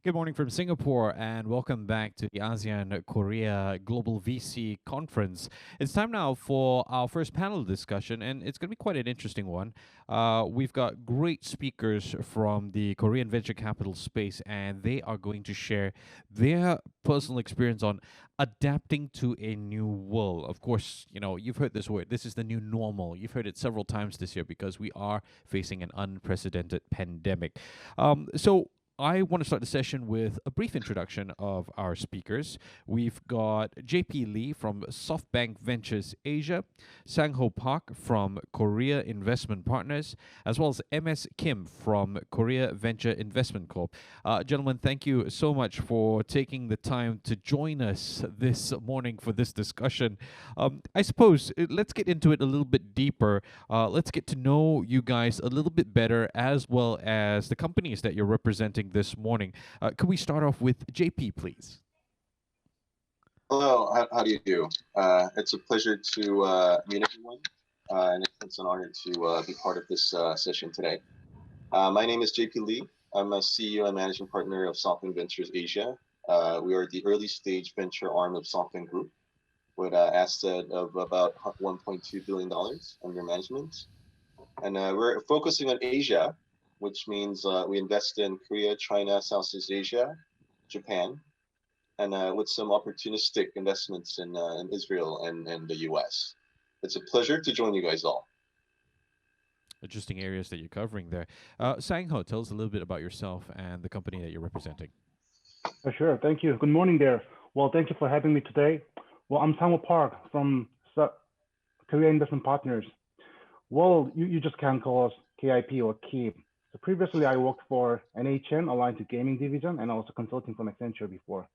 Good morning from Singapore, and welcome back to the ASEAN Korea Global VC Conference. It's time now for our first panel discussion, and it's going to be quite an interesting one. We've got great speakers from the Korean venture capital space, and they are going to share their personal experience on adapting to a new world. Of course, you've heard this word. This is the new normal. You've heard it several times this year because we are facing an unprecedented pandemic. So I want to start the session with a brief introduction of our speakers. We've got JP Lee from Softbank Ventures Asia, Sangho Park from Korea Investment Partners, as well as MS Kim from Korea Venture Investment Corp. Gentlemen, thank you so much for taking the time to join us this morning for this discussion. I suppose let's get into it a little bit deeper. Let's get to know you guys a little bit better, as well as the companies that you're representing this morning. Could we start off with JP, please? Hello, how do you do? It's a pleasure to meet everyone, and it's an honor to be part of this session today. My name is JP Lee. I'm a CEO and Managing Partner of Softbank Ventures Asia. We are the early stage venture arm of Softbank Group with an asset of about $1.2 billion under management. And we're focusing on Asia, which means we invest in Korea, China, Southeast Asia, Japan, and with some opportunistic investments in Israel and the US. It's a pleasure to join you guys all. Interesting areas that you're covering there. Sangho, tell us a little bit about yourself and the company that you're representing. Sure, thank you. Good morning there. Well, thank you for having me today. Well, I'm Sangho Park from Korea Investment Partners. Well, you just can call us KIP or KEEP. So previously, I worked for NHN, aligned to gaming division, and also consulting from Accenture before.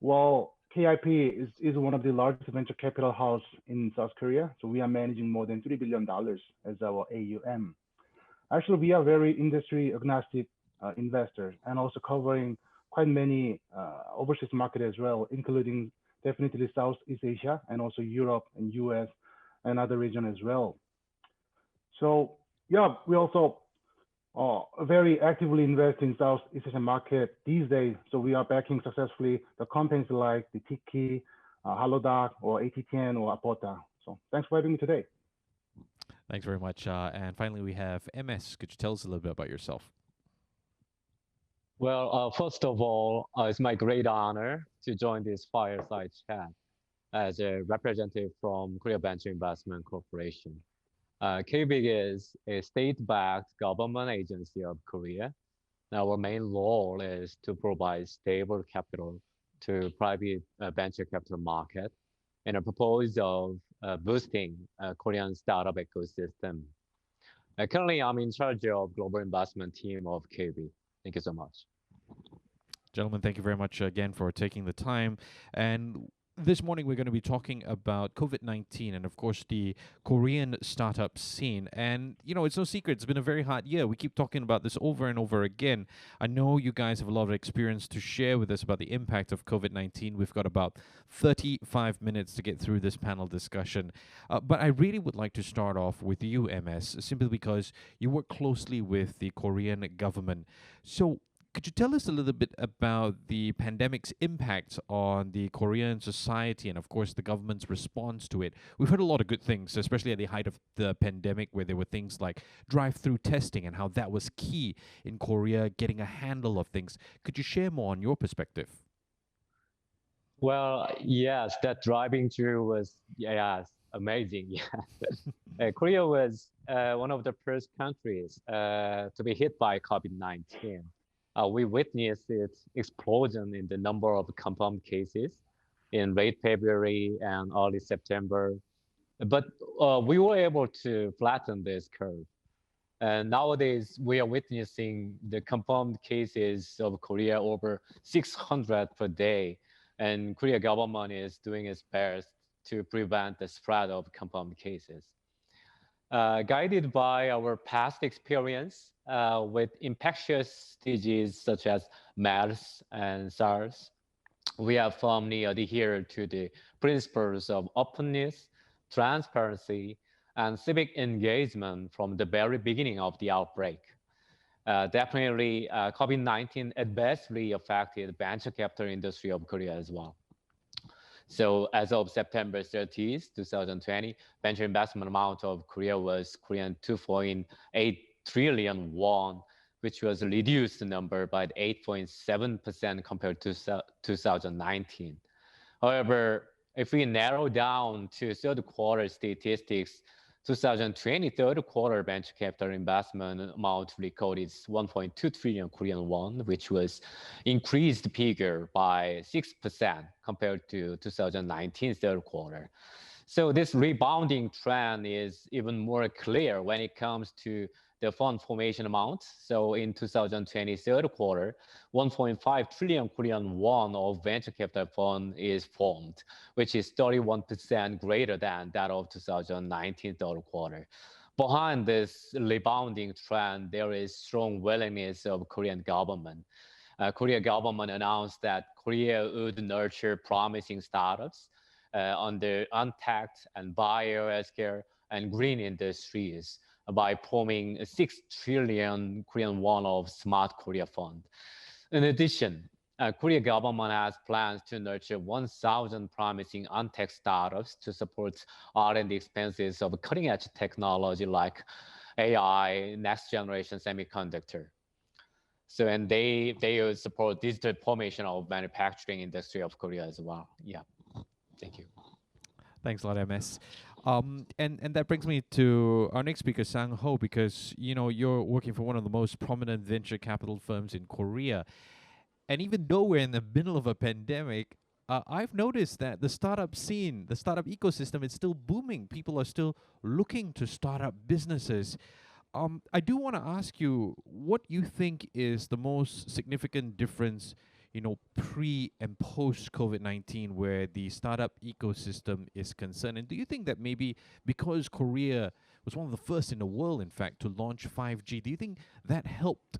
Well, KIP is one of the largest venture capital house in South Korea. So we are managing more than $3 billion as our AUM. Actually, we are very industry agnostic investors and also covering quite many overseas market as well, including definitely Southeast Asia and also Europe and US and other region as well. So yeah, we also very actively invest in Southeast Asian market these days. So we are backing successfully the companies like the Tiki, Halodoc, or AT10 or Apota. So thanks for having me today. Thanks very much. And finally, we have MS. Could you tell us a little bit about yourself? Well, first of all, it's my great honor to join this fireside chat as a representative from Korea Venture Investment Corporation. KVIC is a state-backed government agency of Korea. Our main role is to provide stable capital to private venture capital market and a purpose of boosting Korean startup ecosystem. Currently, I'm in charge of global investment team of KVIC. Thank you so much. Gentlemen, thank you very much again for taking the time. And this morning, we're going to be talking about COVID-19 and, of course, the Korean startup scene. And, it's no secret, it's been a very hot year. We keep talking about this over and over again. I know you guys have a lot of experience to share with us about the impact of COVID-19. We've got about 35 minutes to get through this panel discussion. But I really would like to start off with you, MS, simply because you work closely with the Korean government. So could you tell us a little bit about the pandemic's impact on the Korean society and, of course, the government's response to it? We've heard a lot of good things, especially at the height of the pandemic, where there were things like drive-through testing and how that was key in Korea, getting a handle of things. Could you share more on your perspective? Well, yes, that driving through was, amazing. Yes. Korea was one of the first countries to be hit by COVID-19. We witnessed its explosion in the number of confirmed cases in late February and early September. But we were able to flatten this curve. And nowadays, we are witnessing the confirmed cases of Korea over 600 per day. And Korea government is doing its best to prevent the spread of confirmed cases. Guided by our past experience with infectious diseases such as MERS and SARS, we have firmly adhered to the principles of openness, transparency, and civic engagement from the very beginning of the outbreak. Definitely, COVID-19 adversely affected the venture capital industry of Korea as well. So as of September 30th, 2020, venture investment amount of Korea was Korean 2.8 trillion won, which was a reduced number by 8.7% compared to 2019. However, if we narrow down to third quarter statistics, 2020 third quarter venture capital investment amount recorded 1.2 trillion Korean won, which was increased figure by 6% compared to 2019 third quarter. So this rebounding trend is even more clear when it comes to the fund formation amount. So in 2020 third quarter, 1.5 trillion Korean won of venture capital fund is formed, which is 31% greater than that of 2019 third quarter. Behind this rebounding trend, there is strong willingness of Korean government. Korean government announced that Korea would nurture promising startups on the untapped and bio, healthcare, and green industries by forming 6 trillion Korean won of Smart Korea Fund. In addition, Korea government has plans to nurture 1,000 promising untech startups to support R&D expenses of cutting-edge technology like AI, next generation semiconductor. So, and they will support digital formation of manufacturing industry of Korea as well. Yeah, thank you. Thanks a lot, MS. And that brings me to our next speaker, Sangho, because you're working for one of the most prominent venture capital firms in Korea, and even though we're in the middle of a pandemic, I've noticed that the startup scene, the startup ecosystem, is still booming. People are still looking to start up businesses. I do want to ask you what you think is the most significant difference, pre and post COVID-19, where the startup ecosystem is concerned. And do you think that maybe because Korea was one of the first in the world, in fact, to launch 5G, do you think that helped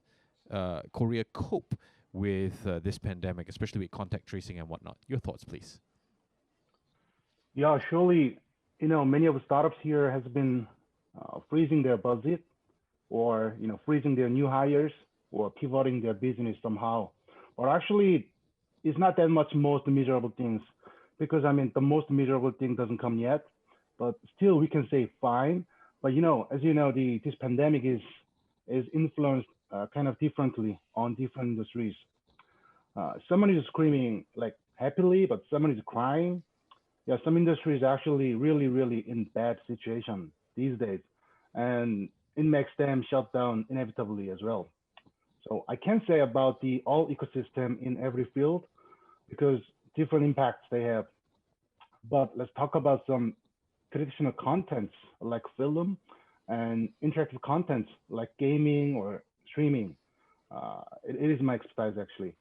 Korea cope with this pandemic, especially with contact tracing and whatnot? Your thoughts, please. Yeah, surely, many of the startups here has been freezing their budget, or freezing their new hires, or pivoting their business somehow. Or actually, it's not that much most miserable things, because the most miserable thing doesn't come yet, but still we can say fine. But as this pandemic is influenced kind of differently on different industries. Someone is screaming like happily, but someone is crying. Yeah, some industries actually really, really in bad situation these days, and it makes them shut down inevitably as well. So I can't say about the all ecosystem in every field because different impacts they have. But let's talk about some traditional contents like film and interactive contents like gaming or streaming. It is my expertise actually.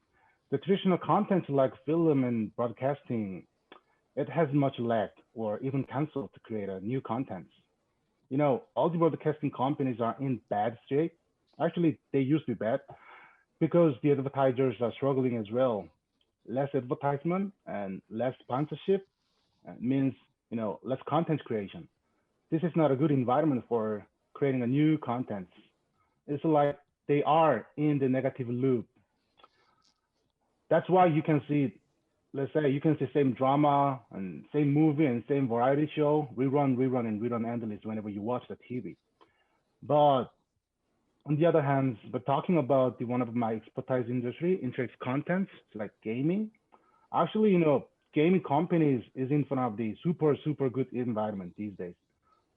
The traditional contents like film and broadcasting, it has much lacked or even canceled to create a new contents. All the broadcasting companies are in bad shape. Actually, they used to be bad because the advertisers are struggling as well. Less advertisement and less sponsorship means, less content creation. This is not a good environment for creating a new content. It's like they are in the negative loop. That's why you can see, let's say you can see same drama and same movie and same variety show, rerun endless whenever you watch the TV. But on the other hand, but talking about one of my expertise industry, interactive contents like gaming, actually, gaming companies is in front of the super good environment these days.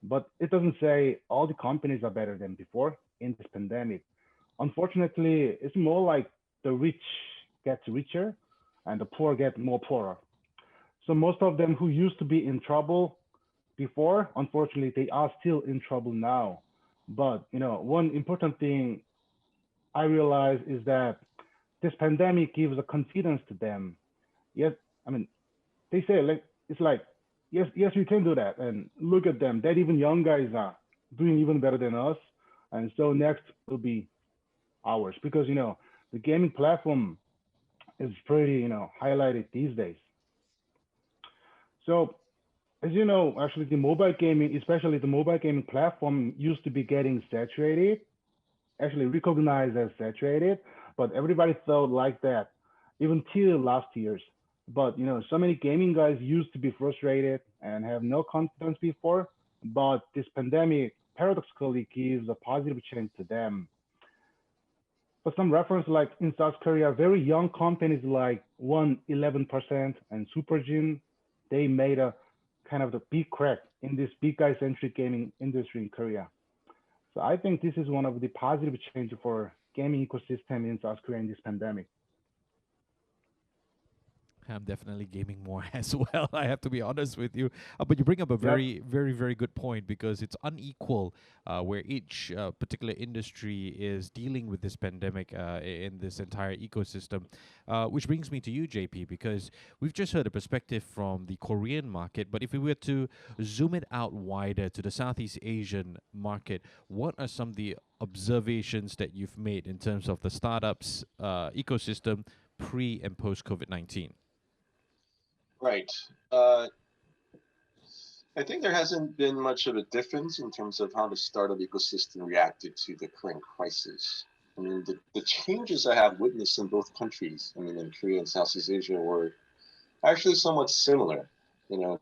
But it doesn't say all the companies are better than before in this pandemic. Unfortunately, it's more like the rich get richer and the poor get more poorer. So most of them who used to be in trouble before, unfortunately, they are still in trouble now. But one important thing I realize is that this pandemic gives a confidence to them. Yes, they say it's like yes, we can do that, and look at them. That even young guys are doing even better than us, and so next will be ours because the gaming platform is pretty highlighted these days. So as you know, actually the mobile gaming, especially the mobile gaming platform used to be getting saturated. actually recognized as saturated, but everybody felt like that even till last year's. But so many gaming guys used to be frustrated and have no confidence before, but this pandemic paradoxically gives a positive change to them. For some reference, like in South Korea, very young companies like 111% and Super Gym, they made a kind of the big crack in this big guy centric gaming industry in Korea. So I think this is one of the positive change for gaming ecosystem in South Korea in this pandemic. I'm definitely gaming more as well. I have to be honest with you. But you bring up a Yep. very, very, very good point because it's unequal where each particular industry is dealing with this pandemic in this entire ecosystem. Which brings me to you, JP, because we've just heard a perspective from the Korean market. But if we were to zoom it out wider to the Southeast Asian market, what are some of the observations that you've made in terms of the startups ecosystem pre and post COVID-19? Right. I think there hasn't been much of a difference in terms of how the startup ecosystem reacted to the current crisis. I mean, the changes I have witnessed in both countries, I mean, in Korea and Southeast Asia, were actually somewhat similar. You know,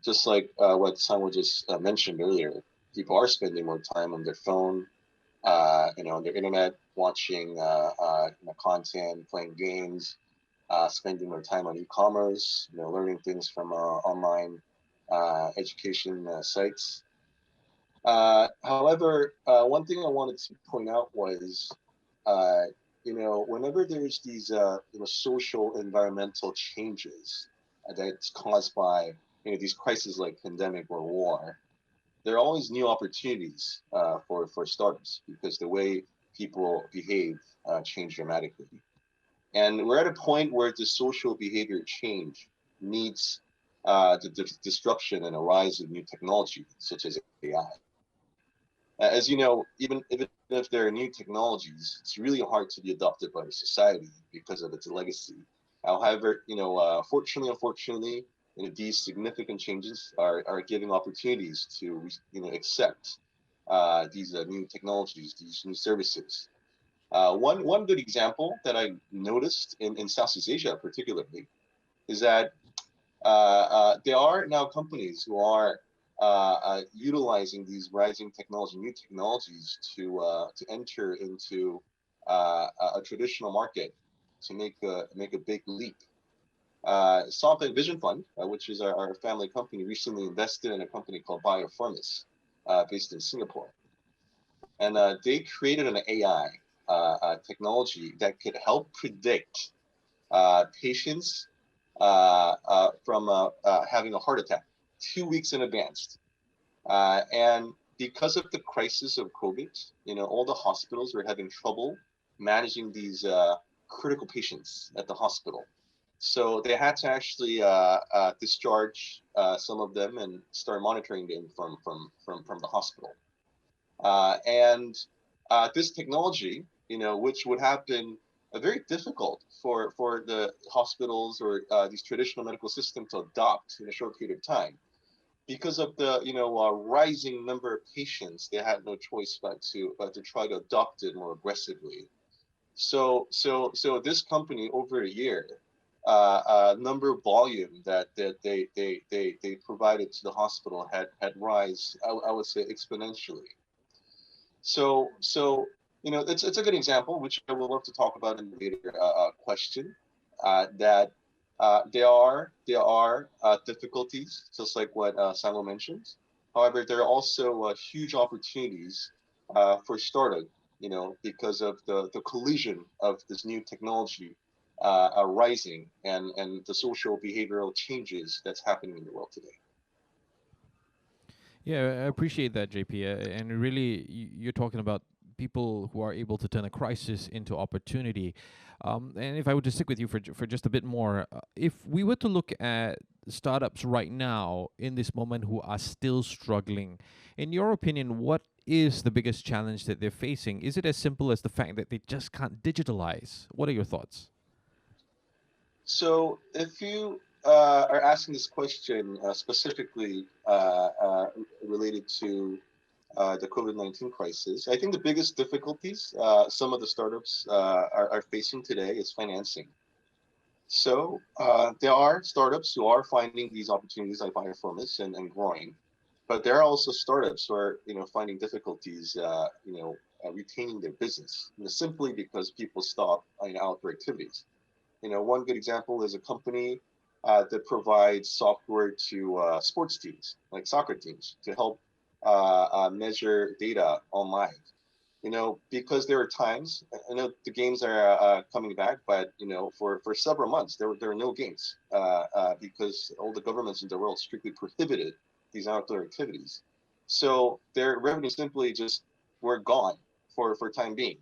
just like what Sangho just mentioned earlier, people are spending more time on their phone, on their internet, watching content, playing games, spending more time on e-commerce, learning things from online education sites. However, one thing I wanted to point out was, whenever there's these, social environmental changes that's caused by, these crises like pandemic or war, there are always new opportunities for startups because the way people behave change dramatically. And we're at a point where the social behavior change needs the disruption and a rise of new technology, such as AI. As you know, even if there are new technologies, it's really hard to be adopted by the society because of its legacy. However, fortunately, unfortunately, these significant changes are giving opportunities to, accept these new technologies, these new services. One good example that I noticed in Southeast Asia particularly is that there are now companies who are utilizing these rising technology, new technologies to enter into a traditional market to make a big leap. Softbank Vision Fund, which is our family company, recently invested in a company called Biopharmis, based in Singapore, and they created an AI technology that could help predict patients from having a heart attack 2 weeks in advance. And because of the crisis of COVID, all the hospitals were having trouble managing these critical patients at the hospital. So they had to actually discharge some of them and start monitoring them from the hospital. And this technology, which would have been very difficult for the hospitals or these traditional medical systems to adopt in a short period of time, because of the rising number of patients, they had no choice but to try to adopt it more aggressively. So this company over a year, number of volume that they provided to the hospital had rise, I would say, exponentially. So it's a good example, which I will love to talk about in the later question. That there are difficulties, just like what Sangho mentioned. However, there are also huge opportunities for startup, because of the collision of this new technology rising and the social behavioral changes that's happening in the world today. Yeah, I appreciate that, JP. And really, you're talking about people who are able to turn a crisis into opportunity. And if I were to stick with you for just a bit more, if we were to look at startups right now in this moment who are still struggling, in your opinion, what is the biggest challenge that they're facing? Is it as simple as the fact that they just can't digitalize? What are your thoughts? So if you are asking this question specifically related to the COVID-19 crisis, I think the biggest difficulties some of the startups are facing today is financing. So there are startups who are finding these opportunities like Bioformis and growing, but there are also startups who are finding difficulties retaining their business, simply because people stop outdoor activities. One good example is a company that provides software to sports teams, like soccer teams, to help measure data online. Because there are times, I know the games are coming back, but for several months there are no games because all the governments in the world strictly prohibited these outdoor activities. So their revenue simply just were gone for time being,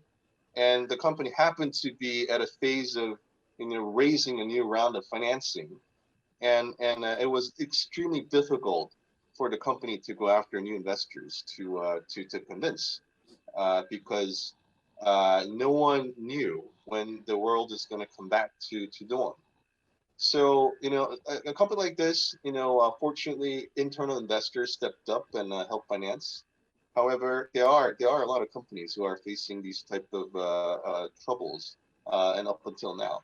and the company happened to be at a phase of raising a new round of financing, and it was extremely difficult for the company to go after new investors to convince because no one knew when the world is going to come back to norm. So, a company like this, fortunately, internal investors stepped up and helped finance. However, there are a lot of companies who are facing these type of troubles, and up until now.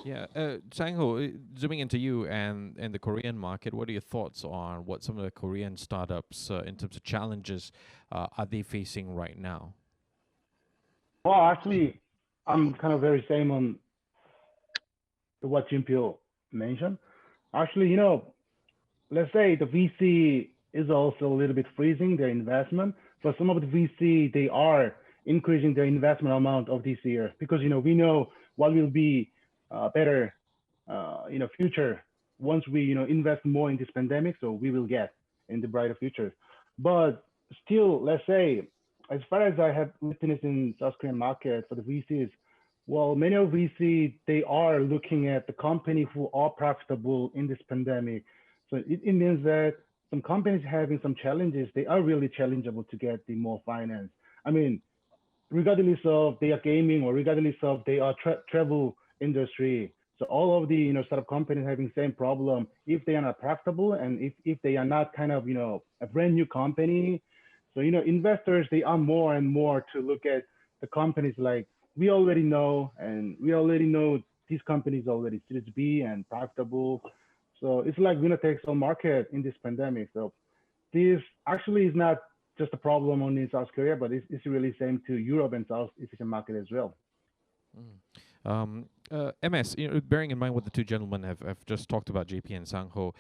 Yeah, Sangho, zooming into you and the Korean market, what are your thoughts on what some of the Korean startups, in terms of challenges, are they facing right now? Well, actually, I'm kind of very same on what JoonPyo mentioned. Actually, let's say the VC is also a little bit freezing their investment. For some of the VC, they are increasing their investment amount of this year because we know what will be better, future once we invest more in this pandemic. So we will get in the brighter future. But still, let's say, as far as I have witnessed in South Korean market for the VCs, well, many of VC they are looking at the company who are profitable in this pandemic. So it means that some companies having some challenges, they are really challengeable to get the more finance. I mean, regardless of they are gaming or regardless of they are travel industry. So all of the startup companies having same problem if they are not profitable and if they are not kind of a brand new company. So investors they are more and more to look at the companies like we already know and we already know these companies already Series B and profitable. So it's like winner takes all market in this pandemic. So this actually is not just a problem only in South Korea, but it's really same to Europe and Southeast Asian market as well. MS, bearing in mind what the two gentlemen have just talked about, JP and Sangho,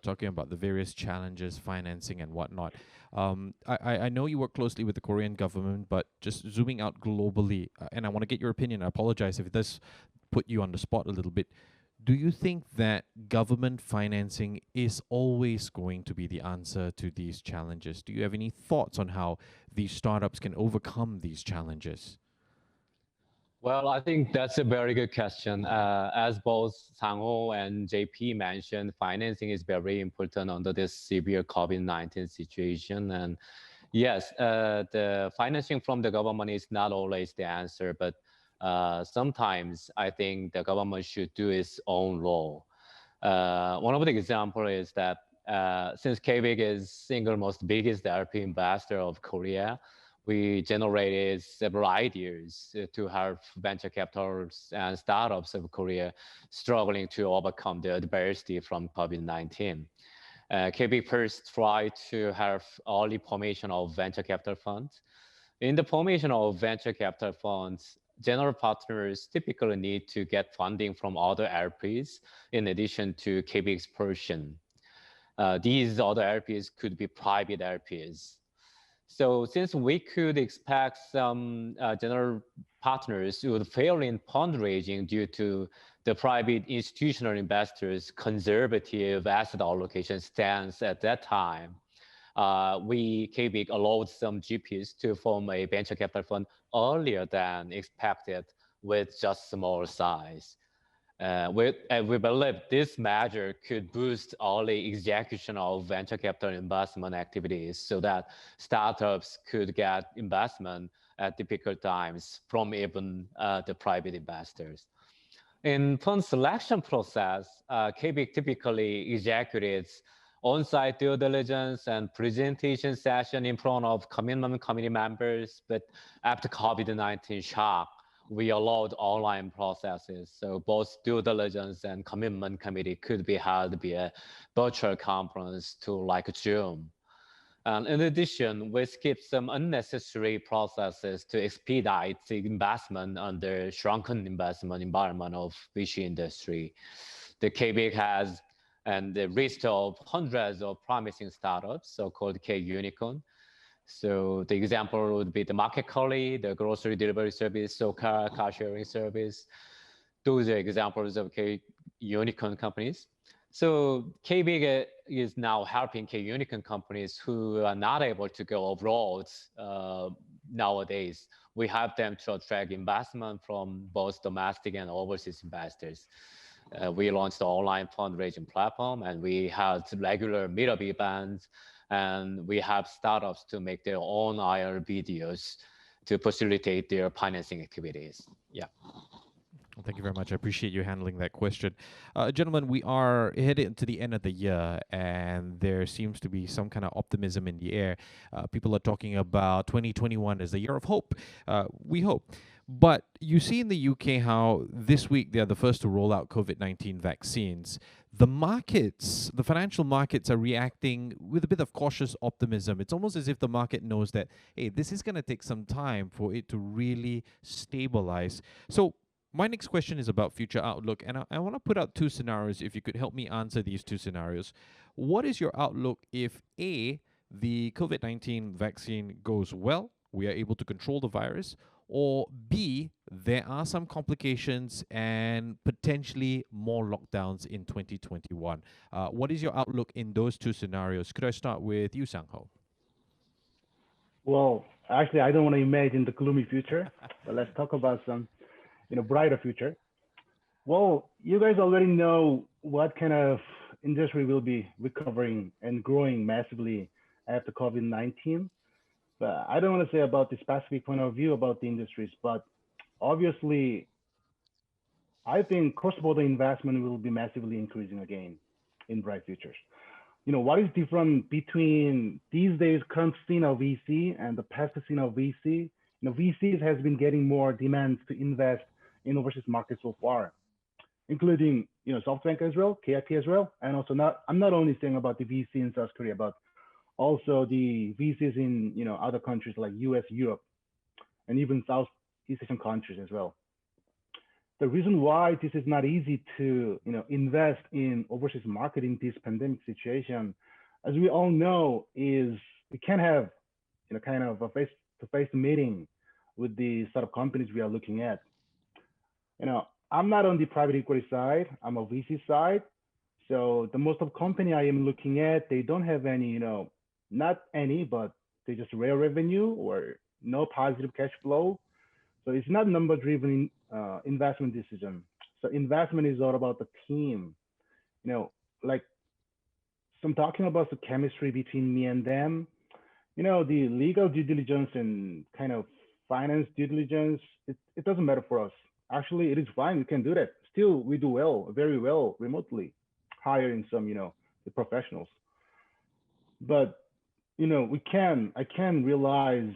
talking about the various challenges, financing and whatnot. I know you work closely with the Korean government, but just zooming out globally, and I want to get your opinion. I apologize if this put you on the spot a little bit. Do you think that government financing is always going to be the answer to these challenges? Do you have any thoughts on how these startups can overcome these challenges? Well, I think that's a very good question. As both Sangho and JP mentioned, financing is very important under this severe COVID-19 situation. And yes, the financing from the government is not always the answer, but sometimes I think the government should do its own role. One of the examples is that since KVIC is single most biggest LP investor of Korea, we generated several ideas to help venture capitals and startups of Korea struggling to overcome the adversity from COVID-19. KVIC first tried to have early formation of venture capital funds. In the formation of venture capital funds, general partners typically need to get funding from other LPs in addition to KVIC's portion. These other LPs could be private LPs. So since we could expect some general partners would fail in fundraising due to the private institutional investors' conservative asset allocation stance at that time, KVIC allowed some GPs to form a venture capital fund earlier than expected with just small size. We believe this measure could boost early execution of venture capital investment activities so that startups could get investment at difficult times from even the private investors. In fund selection process, KVIC typically executes on-site due diligence and presentation session in front of commitment committee members. But after COVID-19 shock, we allowed online processes. So both due diligence and commitment committee could be held via virtual conference to like Zoom. And in addition, we skipped some unnecessary processes to expedite the investment under shrunken investment environment of VC industry. The KVIC has and the list of hundreds of promising startups, so-called K-unicorn. So the example would be the Market Curly, the grocery delivery service, SoCar, car sharing service. Those are examples of K-unicorn companies. So KVIC is now helping K-unicorn companies who are not able to go abroad nowadays. We help them to attract investment from both domestic and overseas investors. We launched the online fundraising platform, and we had regular meetup events, and we have startups to make their own IR videos to facilitate their financing activities. Yeah. Well, thank you very much. I appreciate you handling that question. Gentlemen, we are headed to the end of the year, and there seems to be some kind of optimism in the air. People are talking about 2021 as the year of hope. We hope. But you see in the UK how this week they're the first to roll out COVID-19 vaccines. The markets, the financial markets are reacting with a bit of cautious optimism. It's almost as if the market knows that, hey, this is going to take some time for it to really stabilize. So my next question is about future outlook, and I want to put out two scenarios. If you could help me answer these two scenarios. What is your outlook if A, the COVID-19 vaccine goes well, we are able to control the virus, or B, there are some complications and potentially more lockdowns in 2021? What is your outlook in those two scenarios? Could I start with you, Sangho? Well, actually, I don't want to imagine the gloomy future, but let's talk about some, brighter future. Well, you guys already know what kind of industry will be recovering and growing massively after COVID-19. But I don't want to say about the specific point of view about the industries, but obviously, I think cross-border investment will be massively increasing again in bright futures. What is different between these days current scene of VC and the past scene of VC? VCs has been getting more demands to invest in overseas markets so far, including Softbank as well, KIP as well, and also I'm not only saying about the VC in South Korea, but also the VCs in other countries like US, Europe, and even Southeast Asian countries as well. The reason why this is not easy to invest in overseas market in this pandemic situation, as we all know, is we can't have kind of a face-to-face meeting with the startup companies we are looking at. I'm not on the private equity side, I'm a VC side. So the most of company I am looking at, they don't have any, not any, but they just rare revenue or no positive cash flow. So it's not number driven investment decision. So investment is all about the team. Like so I'm talking about the chemistry between me and them. The legal due diligence and kind of finance due diligence, it doesn't matter for us. Actually, it is fine. We can do that. Still, we do well, very well remotely, hiring some, the professionals. But, I can realize,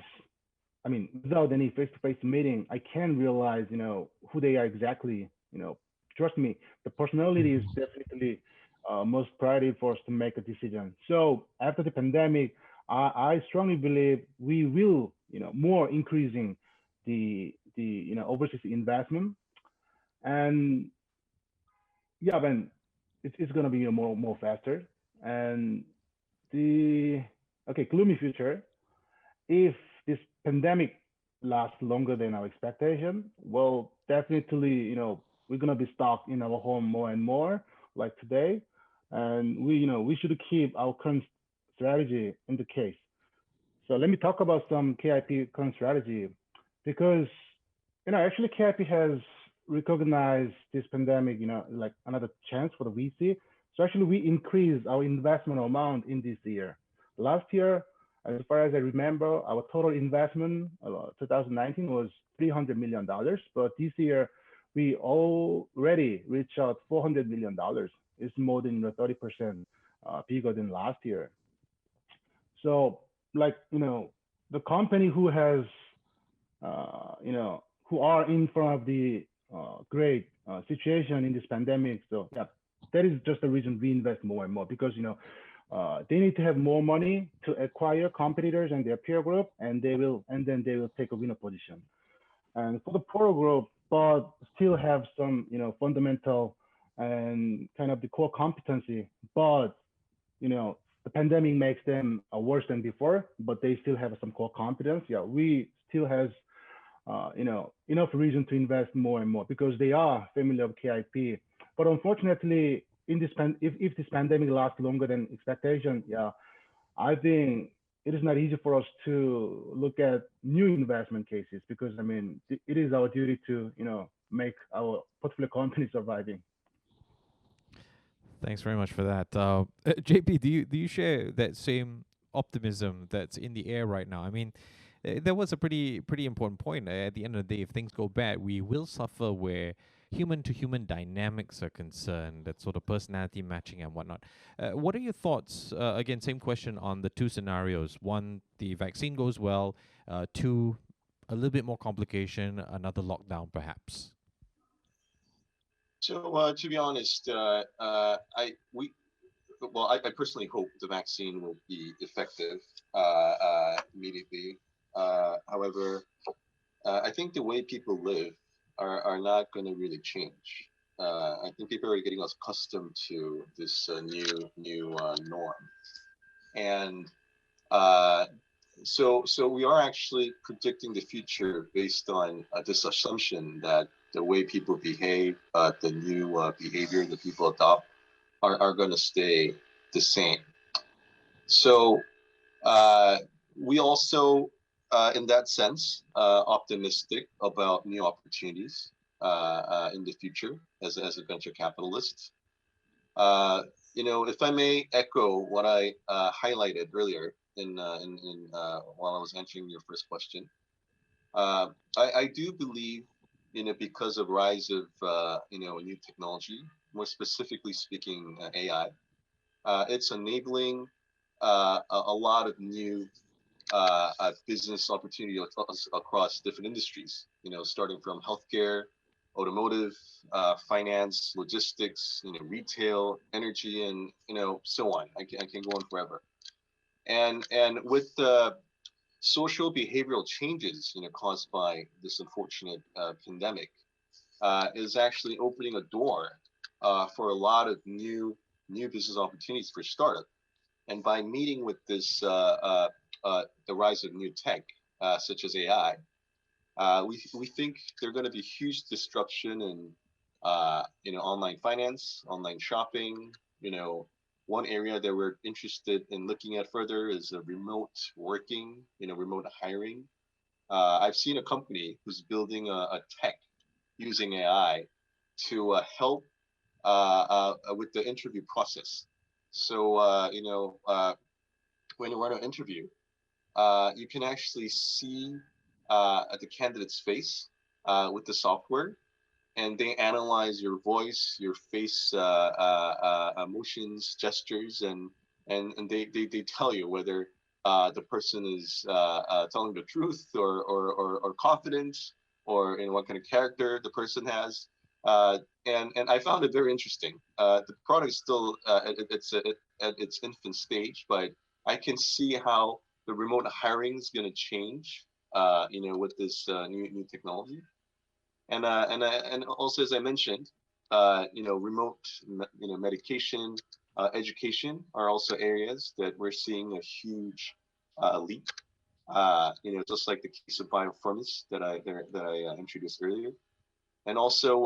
without any face-to-face meeting, I can realize, who they are exactly, trust me, the personality is definitely most priority for us to make a decision. So after the pandemic, I strongly believe we will, more increasing the overseas investment, and yeah, then it's gonna be more faster. And the gloomy future, if this pandemic lasts longer than our expectation, well, definitely we're gonna be stuck in our home more and more like today, and we should keep our current strategy in the case. So let me talk about some KIP current strategy, because actually KIP has recognized this pandemic, like another chance for the VC. So actually we increased our investment amount in this year. Last year, as far as I remember, our total investment 2019 was $300 million, but this year we already reached out $400 million. It's more than 30% bigger than last year. So, like, the company who has, who are in front of the great situation in this pandemic. So, yeah, that is just the reason we invest more and more because, they need to have more money to acquire competitors and their peer group, and then they will take a winner position. And for the poorer group, but still have some, fundamental and kind of the core competency, but the pandemic makes them worse than before, but they still have some core competence. Yeah, we still has enough reason to invest more and more because they are familiar with KIP. But unfortunately, in this if this pandemic lasts longer than expectation, yeah, I think it is not easy for us to look at new investment cases because I mean it is our duty to make our portfolio company surviving. Thanks very much for that. JP, do you share that same optimism that's in the air right now? I mean, that was a pretty important point. At the end of the day, if things go bad, we will suffer where human to human dynamics are concerned, that sort of personality matching and whatnot. What are your thoughts? Again, same question on the two scenarios. One, the vaccine goes well. Two, a little bit more complication, another lockdown perhaps. So to be honest, I personally hope the vaccine will be effective immediately. However, I think the way people live are not going to really change. I think people are getting accustomed to this new norm, and so we are actually predicting the future based on this assumption that the way people behave, the new behavior that people adopt, are going to stay the same. So we also, in that sense, optimistic about new opportunities in the future as a venture capitalist. If I may echo what I highlighted earlier in while I was answering your first question, I do believe, because of rise of new technology, more specifically speaking, AI, it's enabling a lot of new business opportunity across different industries. Starting from healthcare, automotive, finance, logistics, retail, energy, and so on. I can go on forever. And with the social behavioral changes caused by this unfortunate pandemic, is actually opening a door for a lot of new business opportunities for startup. And by meeting with this the rise of new tech such as AI, we think there's going to be huge disruption in online finance, online shopping. One area that we're interested in looking at further is remote working, remote hiring. I've seen a company who's building a tech using AI to help with the interview process. So when you run an interview, you can actually see the candidate's face with the software, and they analyze your voice, your face emotions, gestures, and they tell you whether the person is telling the truth or confident, or what kind of character the person has. And I found it very interesting. The product is still at its infant stage, but I can see how the remote hiring is going to change, with this new technology. And also, as I mentioned, remote medication, education are also areas that we're seeing a huge leap. Just like the case of biopharmacy that I introduced earlier. And also,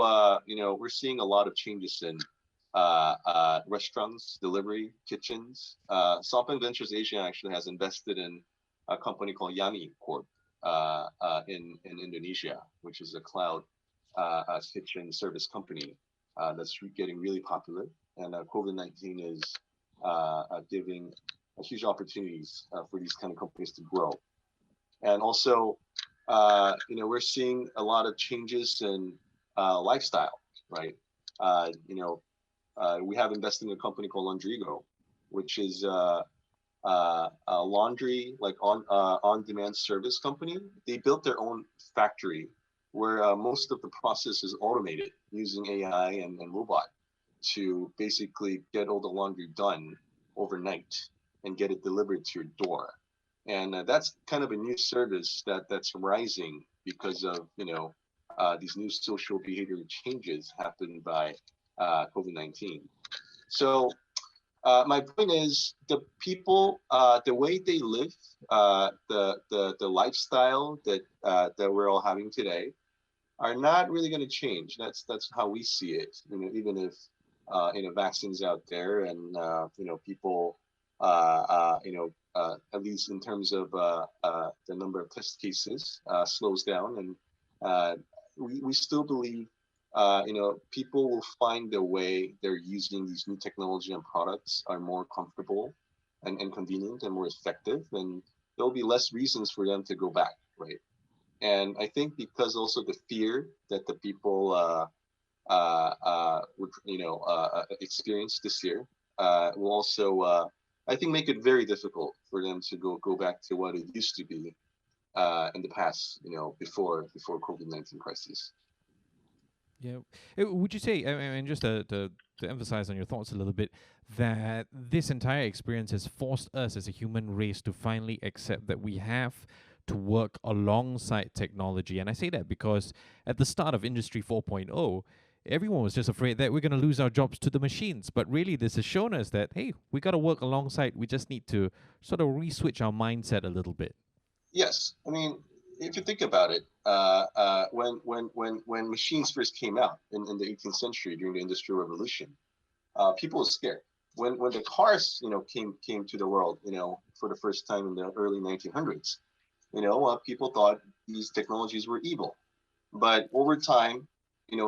we're seeing a lot of changes in restaurants, delivery, kitchens. Softbank Ventures Asia actually has invested in a company called Yami Corp in Indonesia, which is a cloud kitchen service company that's getting really popular. And COVID-19 is giving huge opportunities for these kind of companies to grow. And also, we're seeing a lot of changes in lifestyle, right? We have invested in a company called Laundrigo, which is a laundry like on-demand service company. They built their own factory where most of the process is automated using AI and robot to basically get all the laundry done overnight and get it delivered to your door. And that's kind of a new service that's rising because of these new social behavior changes happened by COVID-19. So my point is the people, the way they live, the lifestyle that we're all having today, are not really going to change. That's how we see it. Even if vaccines out there and people at least in terms of the number of test cases slows down, and we still believe people will find the way they're using these new technology and products are more comfortable and convenient and more effective, and there'll be less reasons for them to go back, right? And I think because also the fear that the people would experience this year will also I think make it very difficult for them to go back to what it used to be in the past, before COVID-19 crisis. Yeah. Would you say, I mean, just to emphasize on your thoughts a little bit, that this entire experience has forced us as a human race to finally accept that we have to work alongside technology? And I say that because at the start of Industry 4.0, everyone was just afraid that we're going to lose our jobs to the machines. But really, this has shown us that, hey, we got to work alongside. We just need to sort of re-switch our mindset a little bit. Yes. I mean, if you think about it, when machines first came out in the 18th century during the Industrial Revolution, people were scared. When the cars, came to the world, for the first time in the early 1900s, people thought these technologies were evil. But over time,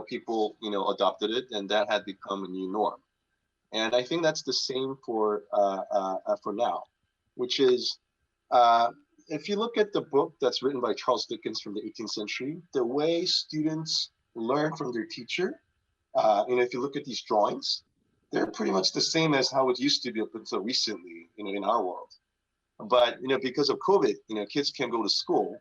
people, adopted it, and that had become a new norm. And I think that's the same for now, which is, if you look at the book that's written by Charles Dickens from the 18th century, the way students learn from their teacher, if you look at these drawings, they're pretty much the same as how it used to be up until recently, in our world. But, because of COVID, kids can't go to school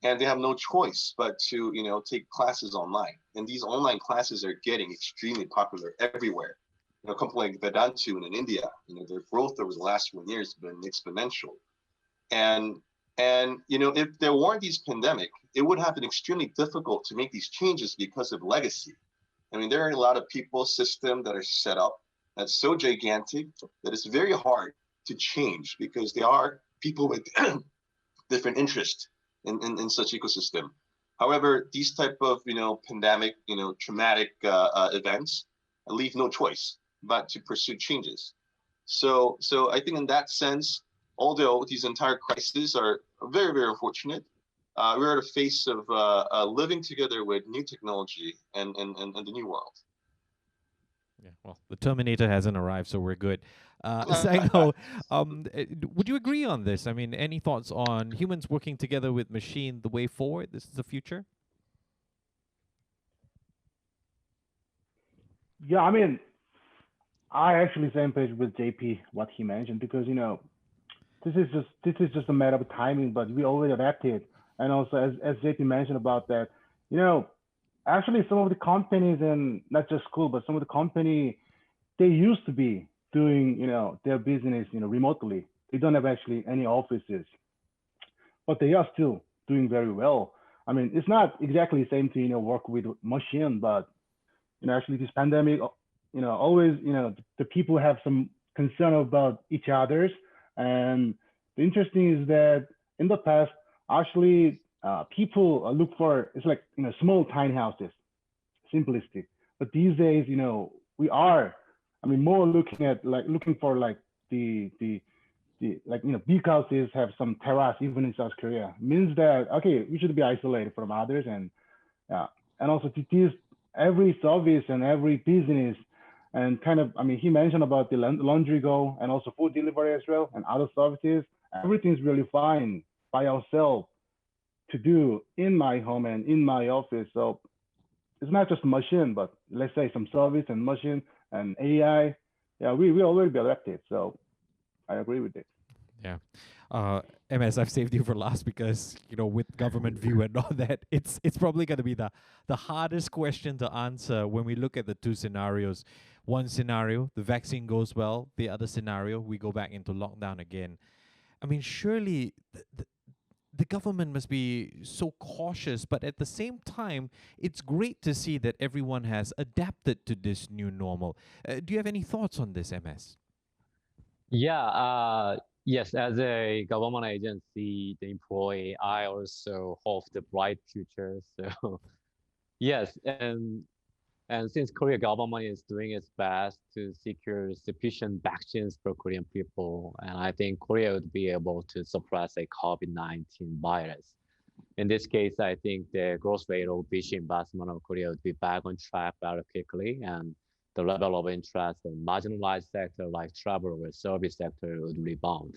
and they have no choice but to, take classes online. And these online classes are getting extremely popular everywhere. A company like Vedantu in India, their growth over the last 1 year has been exponential. And if there weren't these pandemic, it would have been extremely difficult to make these changes because of legacy. I mean, there are a lot of people system that are set up that's so gigantic that it's very hard to change because there are people with different interests in such ecosystem. However, these type of pandemic, traumatic events leave no choice but to pursue changes. So I think in that sense, although these entire crises are very, very unfortunate, we're at a phase of living together with new technology and the new world. Yeah, well, the Terminator hasn't arrived, so we're good. Sangho, would you agree on this? I mean, any thoughts on humans working together with machine the way forward? This is the future? Yeah, I mean, I actually same page with JP what he mentioned, because this is just a matter of timing, but we already adapted. And also, as JP mentioned about that, actually some of the companies, and not just school, but some of the company, they used to be doing their business remotely. They don't have actually any offices, but they are still doing very well. I mean, it's not exactly the same to work with machine, but actually this pandemic, always the people have some concern about each other's. And the interesting is that in the past, actually, people look for, it's like small tiny houses, simplistic. But these days, we are, I mean, more looking for like the big houses have some terrace even in South Korea. Means that okay, we should be isolated from others, and also these every service and every business. And kind of, I mean, he mentioned about the laundry go and also food delivery as well and other services. Everything's really fine by ourselves to do in my home and in my office. So it's not just machine, but let's say some service and machine and AI. Yeah, we already be adapted. So I agree with it. Yeah. MS, I've saved you for last because, with government view and all that, it's probably going to be the hardest question to answer when we look at the two scenarios. One scenario, the vaccine goes well. The other scenario, we go back into lockdown again. I mean, surely the government must be so cautious, but at the same time, it's great to see that everyone has adapted to this new normal. Do you have any thoughts on this, MS? Yeah, yes, as a government agency, the employee, I also hope the bright future. So yes, and since Korea government is doing its best to secure sufficient vaccines for Korean people, and I think Korea would be able to suppress a COVID-19 virus. In this case, I think the growth rate of VC investment of Korea would be back on track very quickly, and the level of interest in marginalized sector like travel or service sector would rebound.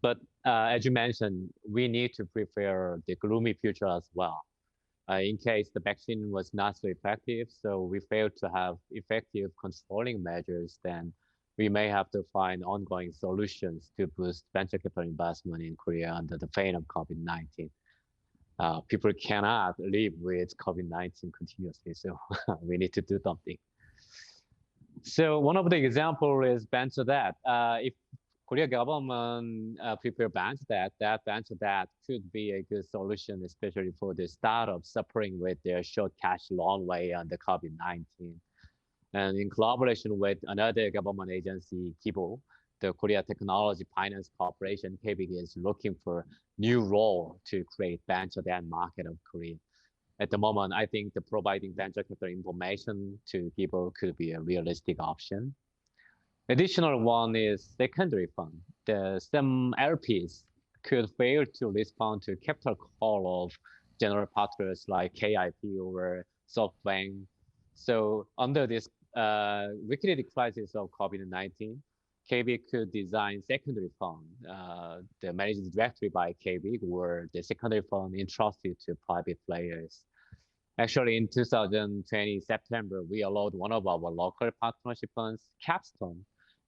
But as you mentioned, we need to prepare the gloomy future as well. In case the vaccine was not so effective, so we failed to have effective controlling measures, then we may have to find ongoing solutions to boost venture capital investment in Korea under the pain of COVID-19. People cannot live with COVID-19 continuously, so we need to do something. So one of the example is venture debt. If Korea government prepare venture debt, that venture debt could be a good solution, especially for the startups suffering with their short cash runway under COVID-19. And in collaboration with another government agency, KIBO, the Korea Technology Finance Corporation, KVIC, is looking for new role to create venture debt market of Korea. At the moment, I think the providing venture capital information to people could be a realistic option. Additional one is secondary fund. Some LPs could fail to respond to capital call of general partners like KIP or Softbank. So under this liquidity crisis of COVID-19, KVIC could design secondary fund, the managed directly by KVIC, or the secondary fund entrusted to private players. Actually, in 2020 September, we allowed one of our local partnership funds, Capstone,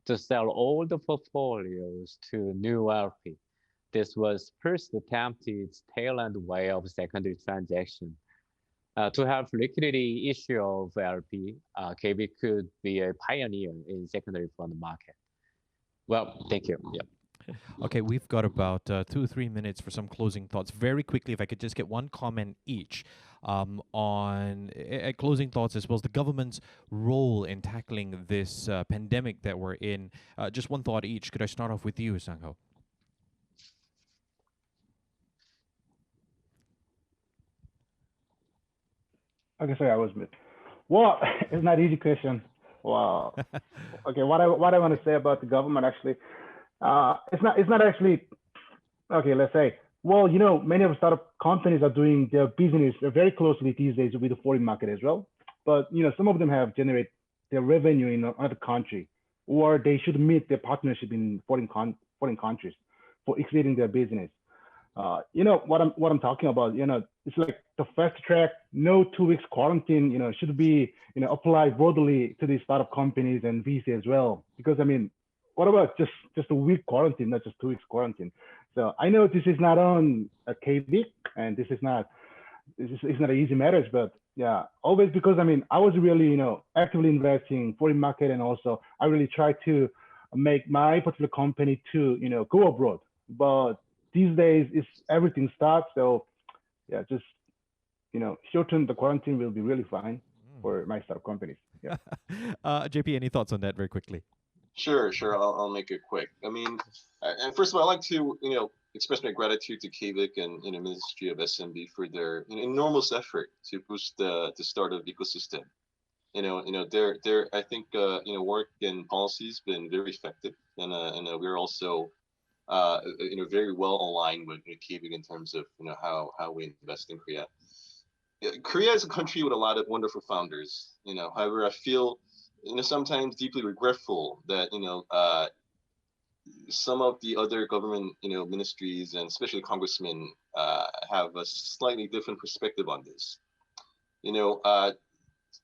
to sell all the portfolios to new LP. This was first attempted tail end way of secondary transaction. To have liquidity issue of LP, KVIC could be a pioneer in secondary fund market. Well, thank you. Yep. Okay, we've got about 2 or 3 minutes for some closing thoughts. Very quickly, if I could just get one comment each on closing thoughts as well as the government's role in tackling this pandemic that we're in. Just one thought each. Could I start off with you, Sangho? Okay, sorry, I was mute. Well, it's not an easy question. Wow. Okay, what I want to say about the government actually, it's not actually, okay, let's say, well, many of the startup companies are doing their business very closely these days with the foreign market as well. But some of them have generated their revenue in another country, or they should meet their partnership in foreign countries for exceeding their business. What I'm talking about. It's like the fast track, no 2 weeks quarantine. Should be applied broadly to these startup companies and VC as well. Because I mean, what about just a week quarantine, not just 2 weeks quarantine? So I know this is not on a KVIC, and this is not an easy matter, but yeah, always, because I mean, I was really actively investing in foreign market, and also I really try to make my particular company to go abroad. But these days, everything stopped. So yeah, just shorten the quarantine will be really fine for my startup companies. Yeah. JP, any thoughts on that very quickly? Sure. I'll make it quick. I mean, and first of all, I'd like to express my gratitude to KVIC and Ministry of SMB for their enormous effort to boost the startup ecosystem. Their I think work and policies been very effective, and we're also very well aligned with KVIC in terms of how we invest in Korea. Korea is a country with a lot of wonderful founders. However, I feel sometimes deeply regretful that some of the other government ministries and especially congressmen have a slightly different perspective on this.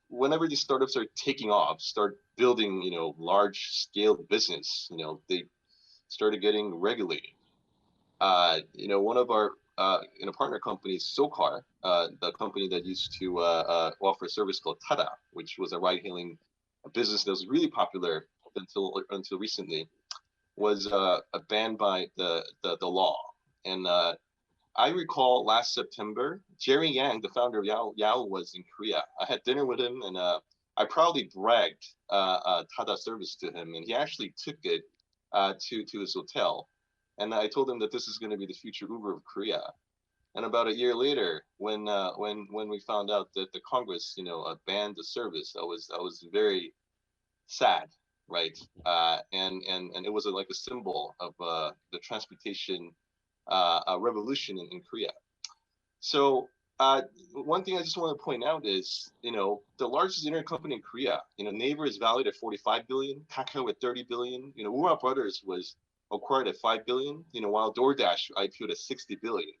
Whenever these startups are taking off, start building large scale business, they started getting regulated. One of our partner companies, SoCar, the company that used to offer a service called Tada, which was a ride-hailing business that was really popular until recently, was banned by the law. And I recall last September, Jerry Yang, the founder of Yao, was in Korea. I had dinner with him, and I proudly bragged Tada service to him, and he actually took it to his hotel. And I told him that this is going to be the future Uber of Korea. And about a year later, when we found out that the Congress, banned the service, I was very sad, right? And it was like a symbol of the transportation revolution in Korea. So one thing I just want to point out is, the largest internet company in Korea, Naver is valued at 45 billion, Kakao at 30 billion. Ura Brothers was acquired at 5 billion, while DoorDash IPO'd at 60 billion.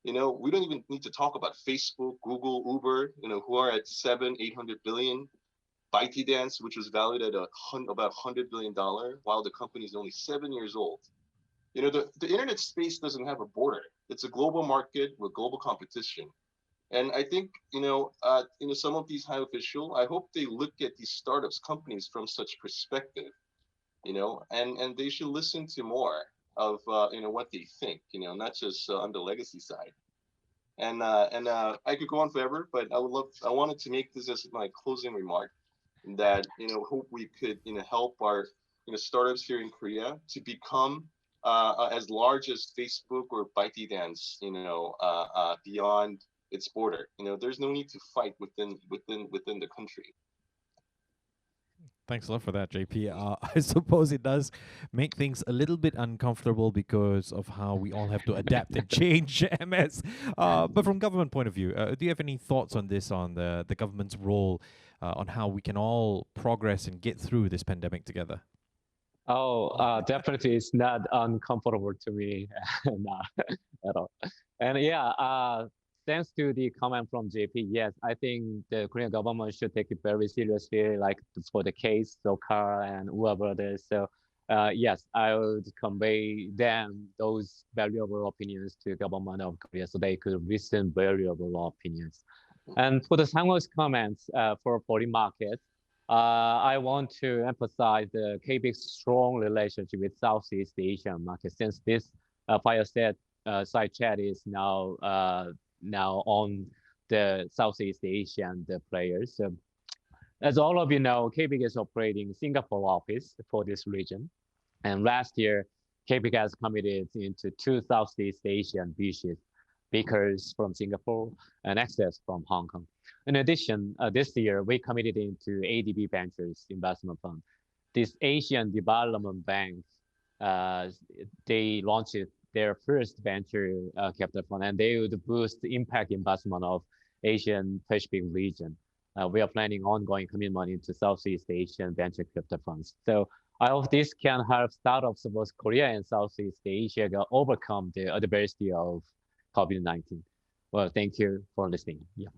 We don't even need to talk about Facebook, Google, Uber, who are at 800 billion. ByteDance, which was valued at about $100 billion, while the company is only 7 years old. The internet space doesn't have a border. It's a global market with global competition. And I think, some of these high officials, I hope they look at these startups companies from such perspective, and they should listen to more of, what they think, not just on the legacy side. And I could go on forever, but I wanted to make this as my closing remark that, hope we could, help our, startups here in Korea to become as large as Facebook or ByteDance, beyond its border. There's no need to fight within the country. Thanks a lot for that, JP. I suppose it does make things a little bit uncomfortable because of how we all have to adapt and change, MS. But from government point of view, do you have any thoughts on this, on the government's role, on how we can all progress and get through this pandemic together? Oh, definitely it's not uncomfortable to me not at all. And yeah, thanks to the comment from JP, yes, I think the Korean government should take it very seriously, like for the case, SoCar and Ua Brothers. So yes, I would convey them those valuable opinions to government of Korea so they could listen valuable opinions. And for the Sangho's comments for foreign markets, I want to emphasize the KVIC's strong relationship with Southeast Asian markets, since this fireside side chat is now on the Southeast Asian players. So, as all of you know, KVIC is operating Singapore office for this region, and last year KVIC has committed into 2 Southeast Asian speakers from Singapore and access from Hong Kong. In addition, this year, we committed into ADB Ventures Investment Fund. This Asian Development Bank, they launched their first venture capital fund, and they would boost the impact investment of Asian Pacific region. We are planning ongoing commitment into Southeast Asian venture capital funds. So I hope this can help startups of both Korea and Southeast Asia overcome the adversity of COVID-19. Well, thank you for listening. Yeah.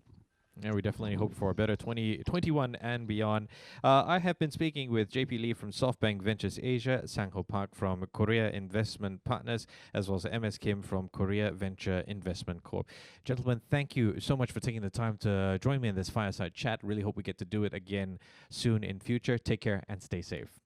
Yeah, we definitely hope for a better 2021 and beyond. I have been speaking with JP Lee from Softbank Ventures Asia, Sangho Park from Korea Investment Partners, as well as MS Kim from Korea Venture Investment Corp. Gentlemen, thank you so much for taking the time to join me in this fireside chat. Really hope we get to do it again soon in future. Take care and stay safe.